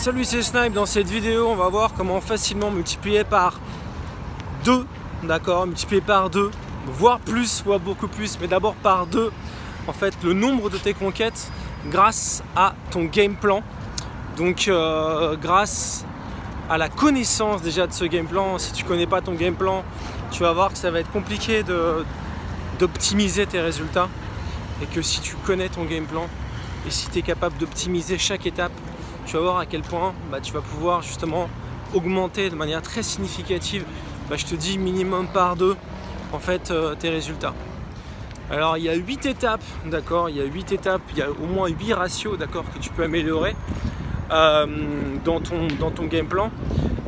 Salut, c'est Snipe. Dans cette vidéo, on va voir comment facilement multiplier par 2, d'accord, multiplier par 2, voire plus, voire beaucoup plus, mais d'abord par 2, en fait, le nombre de tes conquêtes grâce à ton game plan. Donc, grâce à la connaissance déjà de ce game plan. Si tu connais pas ton game plan, tu vas voir que ça va être compliqué d'optimiser tes résultats, et que si tu connais ton game plan et si tu es capable d'optimiser chaque étape, tu vas voir à quel point tu vas pouvoir justement augmenter de manière très significative, je te dis minimum par 2 en fait tes résultats. Alors il y a 8 étapes, d'accord, il y a 8 étapes, il y a au moins 8 ratios, d'accord, que tu peux améliorer dans ton game plan.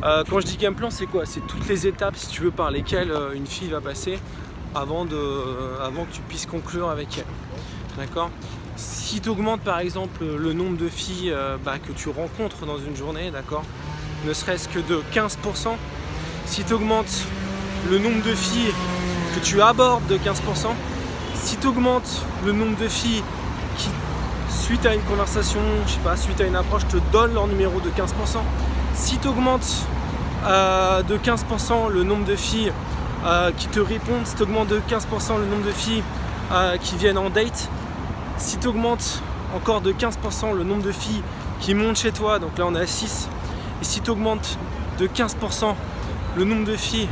Quand je dis game plan, c'est quoi? C'est toutes les étapes, si tu veux, par lesquelles une fille va passer avant que tu puisses conclure avec elle, d'accord. Si tu augmentes par exemple le nombre de filles que tu rencontres dans une journée, d'accord, ne serait-ce que de 15%, si tu augmentes le nombre de filles que tu abordes de 15%, si tu augmentes le nombre de filles qui, suite à une conversation, je sais pas, suite à une approche, te donnent leur numéro de 15%, si tu augmentes de 15% le nombre de filles qui te répondent, si tu augmentes de 15% le nombre de filles qui viennent en date, si tu augmentes encore de 15% le nombre de filles qui montent chez toi, donc là on est à 6, et si tu augmentes de 15% le nombre de filles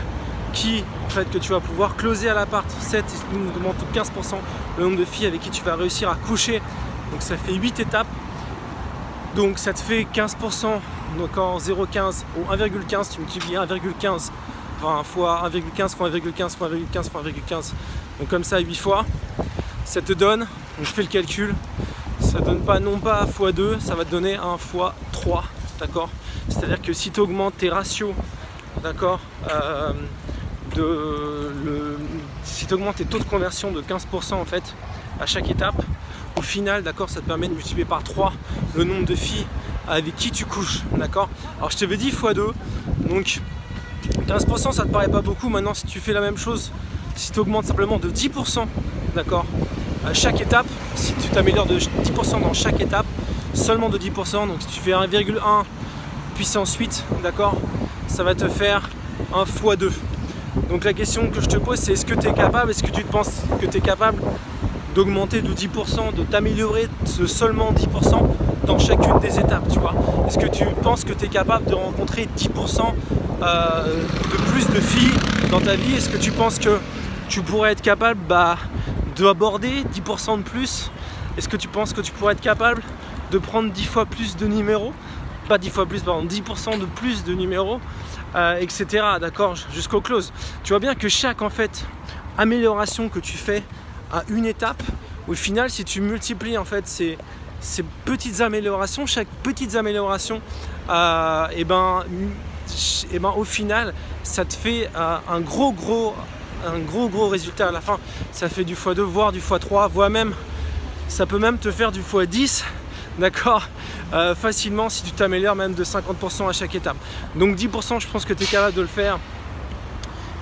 que tu vas pouvoir closer à l'appart, 7, et si tu augmentes de 15% le nombre de filles avec qui tu vas réussir à coucher, donc ça fait 8 étapes, donc ça te fait 15%, donc en 0,15 ou 1,15, tu multiplies 1,15 fois 1,15 fois 1,15 fois 1,15 fois 1,15, donc comme ça 8 fois, ça te donne, donc je fais le calcul, ça donne pas non pas x2, ça va te donner 1 x 3, d'accord. C'est-à-dire que si tu augmentes tes ratios, d'accord, si tu augmentes tes taux de conversion de 15% en fait à chaque étape, au final, d'accord, ça te permet de multiplier par 3 le nombre de filles avec qui tu couches, d'accord. Alors je t'avais dit x2, donc 15% ça te paraît pas beaucoup. Maintenant si tu fais la même chose, si tu augmentes simplement de 10%, d'accord, à chaque étape, si tu t'améliores de 10% dans chaque étape, seulement de 10%, donc si tu fais 1,1 puissance 8, d'accord, ça va te faire 1 x 2. Donc la question que je te pose, c'est est-ce que tu es capable, est-ce que tu te penses que tu es capable d'augmenter de 10%, de t'améliorer de seulement 10% dans chacune des étapes, tu vois? Est-ce que tu penses que tu es capable de rencontrer 10% de plus de filles dans ta vie? Est-ce que tu penses que tu pourrais être capable d'aborder 10% de plus? Est-ce que tu penses que tu pourrais être capable de prendre 10 fois plus de numéros? Pas 10 fois plus, pardon, 10% de plus de numéros, etc. D'accord, jusqu'au close. Tu vois bien que chaque en fait amélioration que tu fais à une étape, au final, si tu multiplies en fait ces petites améliorations, chaque petite amélioration, au final, ça te fait un gros résultat à la fin. Ça fait du x2, voire du x3, voire même, ça peut même te faire du x10, d'accord, facilement si tu t'améliores même de 50% à chaque étape. Donc 10%, je pense que tu es capable de le faire.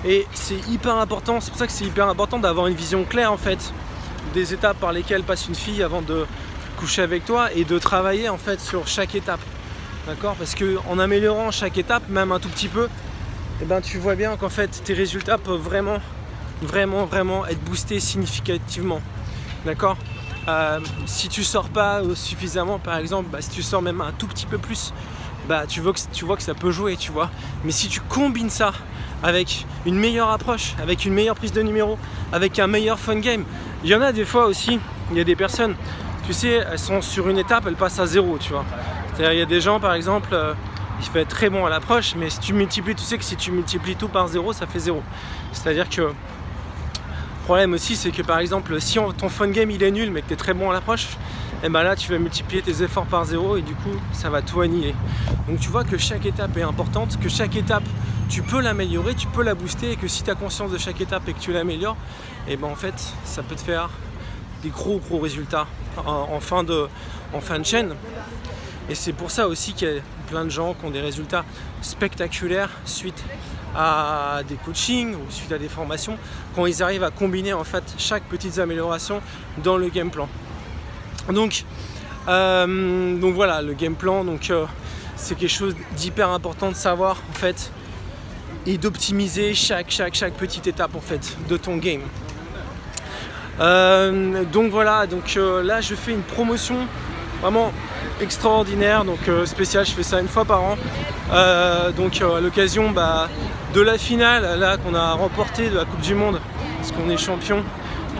Et c'est hyper important, c'est pour ça que c'est hyper important d'avoir une vision claire en fait des étapes par lesquelles passe une fille avant de coucher avec toi, et de travailler en fait sur chaque étape, d'accord, parce que en améliorant chaque étape, même un tout petit peu, tu vois bien qu'en fait tes résultats peuvent vraiment être boostés significativement, d'accord. Si tu sors pas suffisamment, par exemple, si tu sors même un tout petit peu plus, tu vois que ça peut jouer, tu vois. Mais si tu combines ça avec une meilleure approche, avec une meilleure prise de numéro, avec un meilleur fun game, il y en a des fois aussi, il y a des personnes, tu sais, elles sont sur une étape, elles passent à 0, tu vois. C'est-à-dire, il y a des gens, par exemple, il fait être très bon à l'approche, mais si tu multiplies, tu sais que si tu multiplies tout par 0, ça fait 0. C'est-à-dire que le problème aussi, c'est que par exemple, si ton fun game il est nul, mais que tu es très bon à l'approche, là tu vas multiplier tes efforts par 0, et du coup ça va tout annihiler. Donc tu vois que chaque étape est importante, que chaque étape tu peux l'améliorer, tu peux la booster, et que si tu as conscience de chaque étape et que tu l'améliores, en fait ça peut te faire des gros résultats en fin de chaîne. Et c'est pour ça aussi qu'il y a plein de gens qui ont des résultats spectaculaires suite à des coachings ou suite à des formations, quand ils arrivent à combiner en fait chaque petite amélioration dans le game plan. Donc voilà, le game plan, c'est quelque chose d'hyper important de savoir en fait et d'optimiser chaque petite étape en fait de ton game. Donc voilà, là je fais une promotion vraiment extraordinaire, donc spéciale, je fais ça une fois par an, à l'occasion de la finale là qu'on a remporté de la Coupe du Monde, parce qu'on est champion.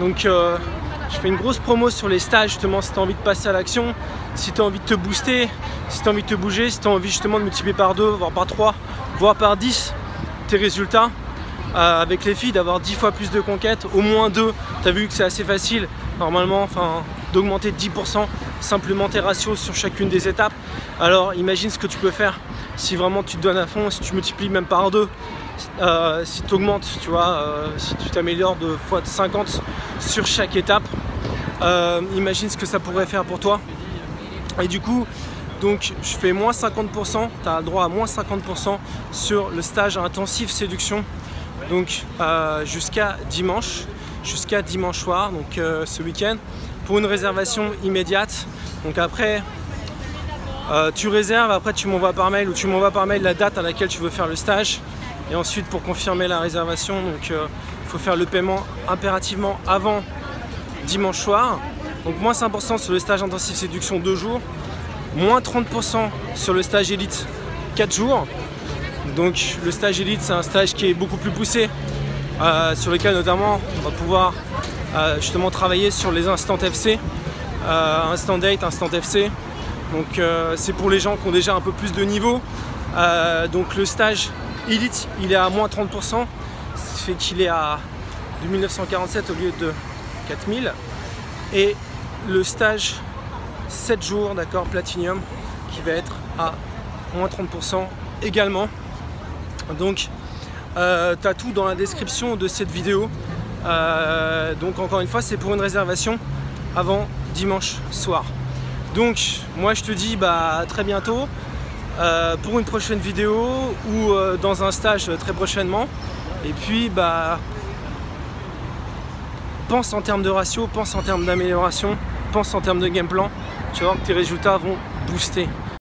Donc je fais une grosse promo sur les stages, justement, si tu as envie de passer à l'action, si tu as envie de te booster, si tu as envie de te bouger, si tu as envie justement de multiplier par 2, voire par 3, voire par 10 tes résultats avec les filles, d'avoir 10 fois plus de conquêtes, au moins 2. Tu as vu que c'est assez facile normalement, d'augmenter de 10% simplement tes ratios sur chacune des étapes. Alors imagine ce que tu peux faire si vraiment tu te donnes à fond, si tu multiplies même par 2, si tu augmentes, tu vois, si tu t'améliores de fois 50 sur chaque étape, imagine ce que ça pourrait faire pour toi. Et du coup, donc je fais moins 50%, tu as le droit à moins 50% sur le stage intensif séduction, donc jusqu'à dimanche soir, donc ce week-end, pour une réservation immédiate. Donc après, tu réserves, après tu m'envoies par mail, ou tu m'envoies par mail la date à laquelle tu veux faire le stage. Et ensuite, pour confirmer la réservation, donc il faut faire le paiement impérativement avant dimanche soir. Donc moins 5% sur le stage intensif séduction 2 jours, moins 30% sur le stage élite 4 jours. Donc le stage élite, c'est un stage qui est beaucoup plus poussé, sur lequel notamment on va pouvoir justement travailler sur les instant FC, instant date, instant FC. Donc c'est pour les gens qui ont déjà un peu plus de niveau. Donc le stage élite, il est à moins 30%, ce qui fait qu'il est à 2947 au lieu de 4000. Et le stage 7 jours, d'accord, Platinum, qui va être à moins 30% également. Donc tu as tout dans la description de cette vidéo. Donc encore une fois, c'est pour une réservation avant dimanche soir. Donc moi je te dis à très bientôt pour une prochaine vidéo ou dans un stage très prochainement. Et puis pense en termes de ratio, pense en termes d'amélioration, pense en termes de game plan. Tu vas voir que tes résultats vont booster.